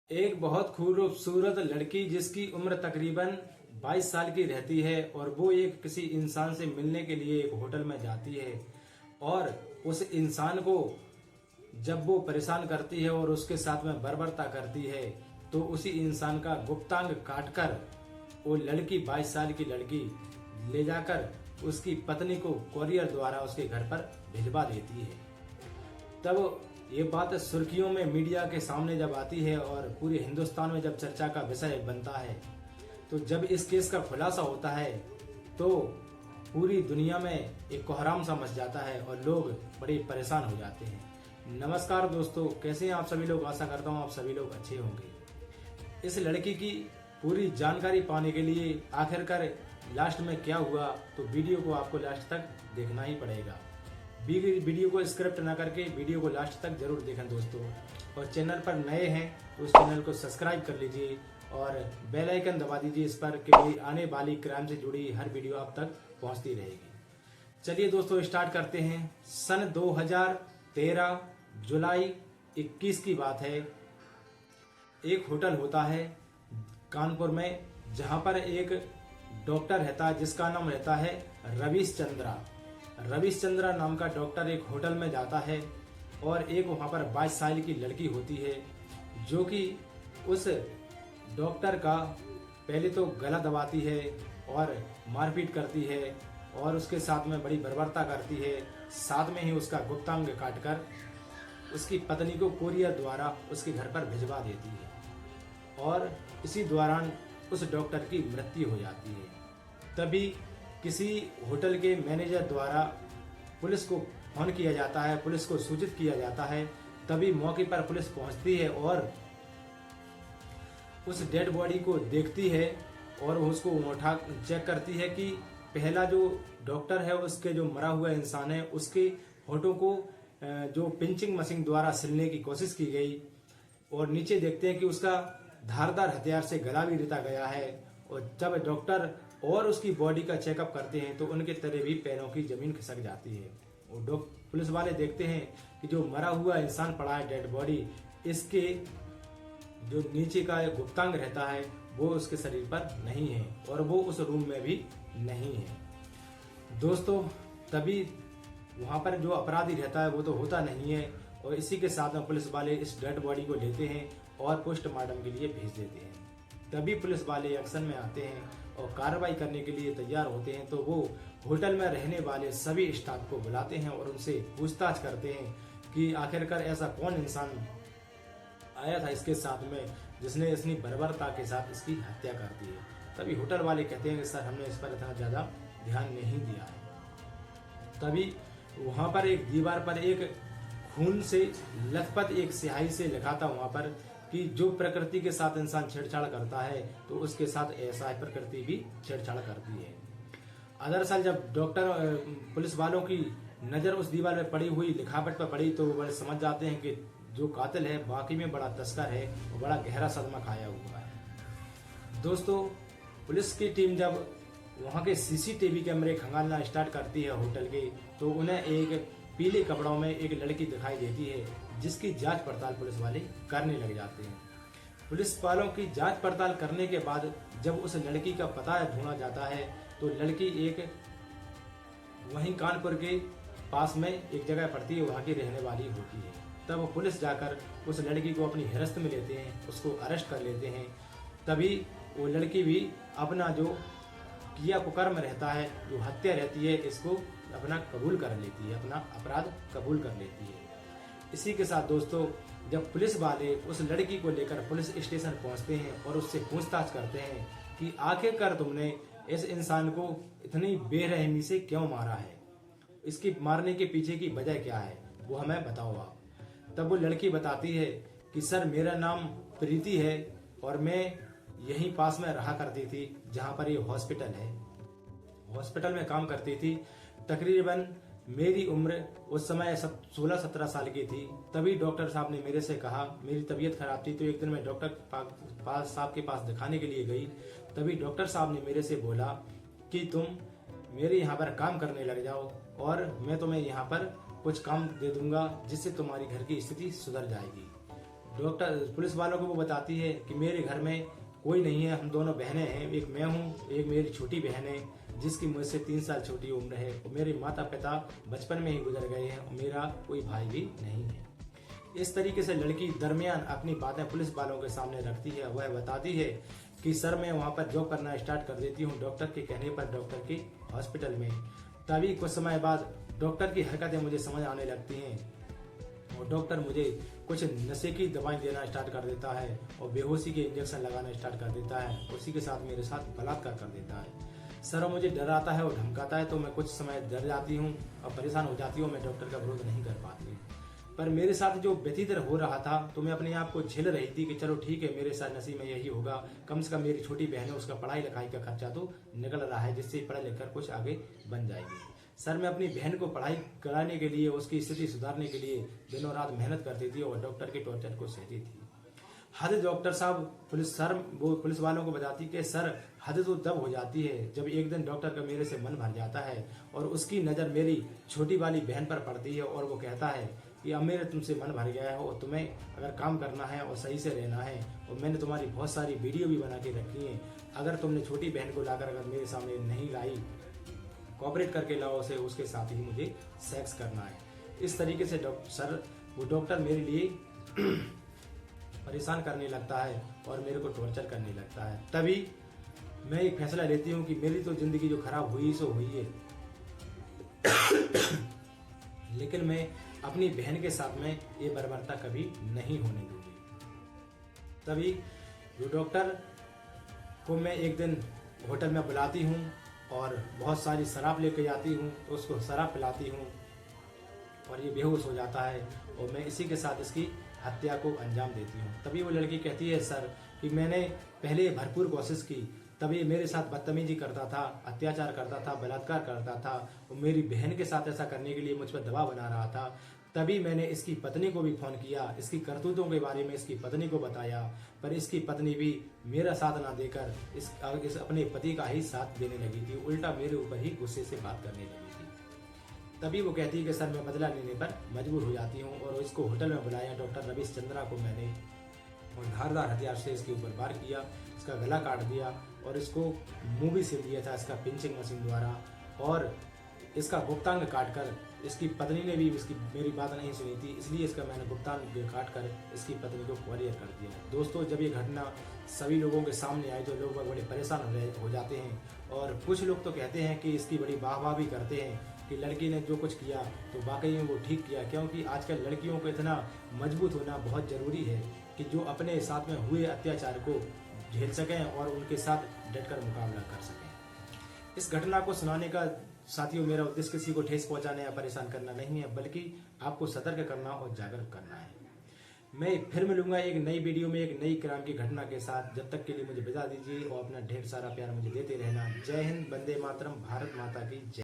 एक बहुत खूबसूरत लड़की जिसकी उम्र तकरीबन 22 साल की रहती है और वो एक किसी इंसान से मिलने के लिए एक होटल में जाती है और उस इंसान को जब वो परेशान करती है और उसके साथ में बर्बरता करती है तो उसी इंसान का गुप्तांग काटकर वो लड़की 22 साल की लड़की ले जाकर उसकी पत्नी को कोरियर द्वारा उसके घर पर भिजवा देती है। तब ये बात सुर्खियों में मीडिया के सामने जब आती है और पूरे हिंदुस्तान में जब चर्चा का विषय बनता है तो जब इस केस का खुलासा होता है तो पूरी दुनिया में एक कोहराम सा मच जाता है और लोग बड़े परेशान हो जाते हैं। नमस्कार दोस्तों, कैसे हैं आप सभी लोग। आशा करता हूँ आप सभी लोग अच्छे होंगे। इस लड़की की पूरी जानकारी पाने के लिए आखिरकार लास्ट में क्या हुआ तो वीडियो को आपको लास्ट तक देखना ही पड़ेगा। वीडियो को स्क्रिप्ट ना करके वीडियो को लास्ट तक जरूर देखें दोस्तों। और चैनल पर नए हैं तो उस चैनल को सब्सक्राइब कर लीजिए और बेल आइकन दबा दीजिए इस पर कि मेरी आने वाली क्राइम से जुड़ी हर वीडियो आप तक पहुंचती रहेगी। चलिए दोस्तों स्टार्ट करते हैं। सन 2013 जुलाई 21 की बात है। एक होटल होता है कानपुर में जहां पर एक डॉक्टर रहता है जिसका नाम रहता है रवीश चंद्रा नाम का डॉक्टर एक होटल में जाता है और एक वहां पर 22 साल की लड़की होती है जो कि उस डॉक्टर का पहले तो गला दबाती है और मारपीट करती है और उसके साथ में बड़ी बर्बरता करती है। साथ में ही उसका गुप्तांग काटकर उसकी पत्नी को कोरियर द्वारा उसके घर पर भिजवा देती है और इसी दौरान उस डॉक्टर की मृत्यु हो जाती है। तभी किसी होटल के मैनेजर द्वारा पुलिस को फोन किया जाता है, पुलिस को सूचित किया जाता है। तभी मौके पर पुलिस पहुंचती है और उस डेड बॉडी को देखती है और उसको उठा चेक करती है कि पहला जो डॉक्टर है उसके जो मरा हुआ इंसान है उसके होठों को जो पिंचिंग मशीन द्वारा सिलने की कोशिश की गई और नीचे देखते हैं कि उसका धारदार हथियार से गला भी रिता गया है। और जब डॉक्टर और उसकी बॉडी का चेकअप करते हैं तो उनके तले भी पैरों की जमीन खिसक जाती है और पुलिस वाले देखते हैं कि जो मरा हुआ इंसान पड़ा है डेड बॉडी, इसके जो नीचे का गुप्तांग रहता है वो उसके शरीर पर नहीं है और वो उस रूम में भी नहीं है। दोस्तों तभी वहां पर जो अपराधी रहता है वो तो होता नहीं है और इसी के साथ में पुलिस वाले इस डेड बॉडी को लेते हैं और पोस्टमार्टम के लिए भेज देते हैं। तभी पुलिस वाले एक्शन में आते हैं और कार्रवाई करने के लिए तैयार होते हैं तो वो होटल में रहने वाले सभी स्टाफ को बुलाते हैं और उनसे पूछताछ करते हैं कि आखिरकार ऐसा कौन इंसान आया था इसके साथ में जिसने इतनी बर्बरता के साथ इसकी हत्या कर दी है। तभी होटल वाले कहते हैं कि सर हमने इस पर इतना ज़्यादा ध्यान नहीं दिया है। तभी वहाँ पर एक दीवार पर एक खून से लथपथ एक स्याही से लिखा था वहाँ पर कि जो प्रकृति के साथ इंसान छेड़छाड़ करता है तो उसके साथ ऐसा प्रकृति भी छेड़छाड़ करती है। दरअसल जब डॉक्टर पुलिस वालों की नज़र उस दीवार में पड़ी हुई लिखावट पर पड़ी तो वो समझ जाते हैं कि जो कातिल है वाकई में बड़ा तस्कर है और बड़ा गहरा सदमा खाया हुआ है। दोस्तों पुलिस की टीम जब वहाँ के सीसीटीवी कैमरे खंगालना स्टार्ट करती है होटल के तो उन्हें एक पीले कपड़ों में एक लड़की दिखाई देती है जिसकी जांच पड़ताल पुलिस वाले करने लग जाते हैं। पुलिस वालों की जांच पड़ताल करने के बाद जब उस लड़की का पता ढूंढा जाता है तो लड़की एक वहीं कानपुर के पास में एक जगह पड़ती है, वहाँ की रहने वाली होती है। तब पुलिस जाकर उस लड़की को अपनी हिरासत में लेते हैं, उसको अरेस्ट कर लेते हैं। तभी वो लड़की भी अपना जो किया कुकर्म रहता है, जो हत्या रहती है, इसको अपना कबूल कर लेती है, अपना अपराध कबूल कर लेती है। इसी के साथ दोस्तों जब पुलिस वाले उस लड़की को लेकर पुलिस स्टेशन पहुंचते हैं और उससे पूछताछ करते हैं कि आखिरकार तुमने इस इंसान को इतनी बेरहमी से क्यों मारा है, इसकी मारने के पीछे की वजह क्या है, वो हमें बताओ आप। तब वो लड़की बताती है कि सर मेरा नाम प्रीति है और मैं यहीं पास में रहा करती थी जहाँ पर ये हॉस्पिटल है, हॉस्पिटल में काम करती थी। तकरीबन मेरी उम्र उस समय 16-17 साल की थी। तभी डॉक्टर साहब ने मेरे से कहा, मेरी तबीयत खराब थी तो एक दिन मैं डॉक्टर साहब के पास दिखाने के लिए गई। तभी डॉक्टर साहब ने मेरे से बोला कि तुम मेरे यहाँ पर काम करने लग जाओ और मैं तुम्हें यहाँ पर कुछ काम दे दूंगा जिससे तुम्हारी घर की स्थिति सुधर जाएगी। डॉक्टर पुलिस वालों को वो बताती है कि मेरे घर में कोई नहीं है, हम दोनों बहनें हैं, एक मैं हूँ, एक मेरी छोटी बहन है जिसकी मुझसे 3 साल छोटी उम्र है, और मेरे माता पिता बचपन में ही गुजर गए हैं, और मेरा कोई भाई भी नहीं है। इस तरीके से लड़की दरमियान अपनी बातें पुलिस वालों के सामने रखती है। वह बताती है कि सर मैं वहाँ पर जॉब करना स्टार्ट कर देती हूँ डॉक्टर के कहने पर, डॉक्टर के हॉस्पिटल में। तभी कुछ समय बाद डॉक्टर की हरकतें मुझे समझ आने लगती हैं, और डॉक्टर मुझे कुछ नशे की दवाएं देना स्टार्ट कर देता है और बेहोशी के इंजेक्शन लगाना स्टार्ट कर देता है। उसी के साथ मेरे साथ बलात्कार कर देता है। सर मुझे डराता है और धमकाता है, तो मैं कुछ समय डर जाती हूँ और परेशान हो जाती हूँ। मैं डॉक्टर का विरोध नहीं कर पाती, पर मेरे साथ जो व्यतीत हो रहा था तो मैं अपने आप को झेल रही थी कि चलो ठीक है, मेरे साथ नसीब में यही होगा, कम से कम मेरी छोटी बहन है, उसका पढ़ाई लिखाई का खर्चा तो निकल रहा है, जिससे पढ़ लिख कर कुछ आगे बन जाएगी। सर मैं अपनी बहन को पढ़ाई कराने के लिए, उसकी स्थिति सुधारने के लिए दिनों रात मेहनत करती थी और डॉक्टर के टॉर्चर को सहती थी। हद डॉक्टर साहब पुलिस वालों को बताती कि सर हद तो तब हो जाती है जब एक दिन डॉक्टर का मेरे से मन भर जाता है और उसकी नज़र मेरी छोटी वाली बहन पर पड़ती है और वो कहता है कि अब मेरे तुमसे मन भर गया है और तुम्हें अगर काम करना है और सही से रहना है, और मैंने तुम्हारी बहुत सारी वीडियो भी बना के रखी है, अगर तुमने छोटी बहन को लाकर अगर मेरे सामने नहीं लाई, कोऑपरेट करके लाओ उसे, उसके साथ ही मुझे सेक्स करना है। इस तरीके से वो डॉक्टर मेरे लिए परेशान करने लगता है और मेरे को टॉर्चर करने लगता है। तभी मैं एक फैसला लेती हूँ कि मेरी तो जिंदगी जो खराब हुई सो हुई है, लेकिन मैं अपनी बहन के साथ में ये बर्बरता कभी नहीं होने दूंगी। तभी जो डॉक्टर को मैं एक दिन होटल में बुलाती हूँ और बहुत सारी शराब लेके जाती हूँ, तो उसको शराब पिलाती हूँ और ये बेहोश हो जाता है और मैं इसी के साथ इसकी हत्या को अंजाम देती हूँ। तभी वो लड़की कहती है सर कि मैंने पहले भरपूर कोशिश की, तभी मेरे साथ बदतमीजी करता था, अत्याचार करता था, बलात्कार करता था, और मेरी बहन के साथ ऐसा करने के लिए मुझ पर दबाव बना रहा था। तभी मैंने इसकी पत्नी को भी फोन किया, इसकी करतूतों के बारे में इसकी पत्नी को बताया, पर इसकी पत्नी भी मेरा साथ ना देकर इस अपने पति का ही साथ देने लगी थी, उल्टा मेरे ऊपर ही गुस्से से बात करने लगी थी। तभी वो कहती है कि सर मैं बदला लेने पर मजबूर हो जाती हूँ, और इसको होटल में बुलाया डॉक्टर रवीश चंद्रा को मैंने, और धारदार हथियार से इसके ऊपर वार किया, इसका गला काट दिया और इसको मुंह भी सिल दिया था इसका पिंचिंग मशीन द्वारा, और इसका गुप्तांग काटकर इसकी पत्नी ने भी मेरी बात नहीं सुनी थी, इसलिए इसका मैंने गुप्तांग काटकर इसकी पत्नी को कुरियर कर दिया। दोस्तों जब ये घटना सभी लोगों के सामने आई तो लोग बड़े परेशान हो जाते हैं, और कुछ लोग तो कहते हैं कि इसकी बड़ी वाहवाही भी करते हैं कि लड़की ने जो कुछ किया तो वाकई में वो ठीक किया, क्योंकि आजकल लड़कियों को इतना मजबूत होना बहुत ज़रूरी है कि जो अपने साथ में हुए अत्याचार को झेल सकें और उनके साथ डटकर मुकाबला कर सकें। इस घटना को सुनाने का साथियों मेरा उद्देश्य किसी को ठेस पहुंचाने या परेशान करना नहीं है, बल्कि आपको सतर्क करना और जागरूक करना है। मैं फिर मिलूंगा एक नई वीडियो में एक नई क्राइम की घटना के साथ। जब तक के लिए मुझे विदा दीजिए और अपना ढेर सारा प्यार मुझे देते रहना। जय हिंद, वंदे मातरम, भारत माता की जय।